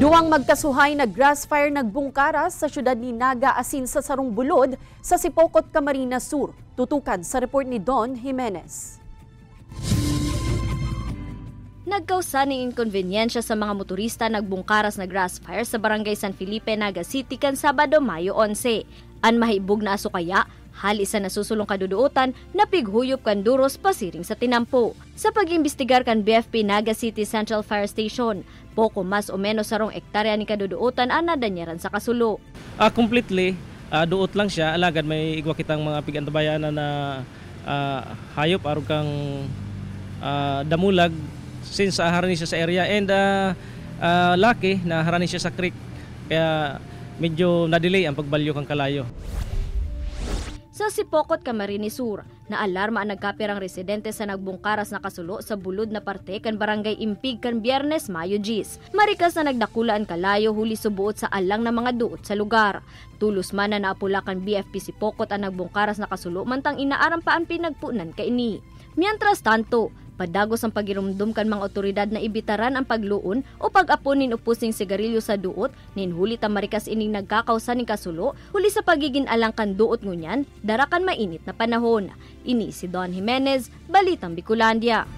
Duwang magkasuhay na grass fire nagbungkaras sa syudad ni Naga Asin sa Sarong Bulod sa Sipocot, Camarines Sur. Tutukan sa report ni Don Jimenez. Nagkausa ng inkonvenyensya sa mga motorista nagbungkaras na grass fire sa barangay San Felipe, Naga City kan Sabado, Mayo 11. An mahibog na aso kaya, hali sa nasusulong kaduduotan na pighuyop kan duros pasiring sa tinampo. Sa pag-imbestigar kan BFP Naga City Central Fire Station, poko mas o menos sarong ektarya ni kaduduotan ang nadanyaran sa kasulo. Completely, duot lang siya, alagad may igwa kitang mga pigantabayanan na hayop aron kang damulag since harani siya sa area and lucky na harani siya sa creek kaya medyo na-delay ang pagbalyo kang kalayo. Sa Sipocot, Camarines Sur, naalarma ang nagkapirang residente sa nagbungkaras na kasulo sa bulod na parte kan barangay Impig kan Biyernes, Mayo 10. Marikas na nagdakula ang kalayo huli subuot sa alang na mga duot sa lugar. Tulos man na naapula kan BFP Sipocot ang nagbungkaras na kasulo mantang inaaram pa ang pinagpunan kaini. Mientras tanto, padagos ang pagirumdum kan mga otoridad na ibitaran ang pagluon o pag-aponin upusing sigarilyo sa duot, ninhuli ta marikas ining nagkakausa ning kasulo, huli sa pagiging alang kan duot ngunyan, darakan mainit na panahon. Ini si Don Jimenez, Balitang Bicolandia.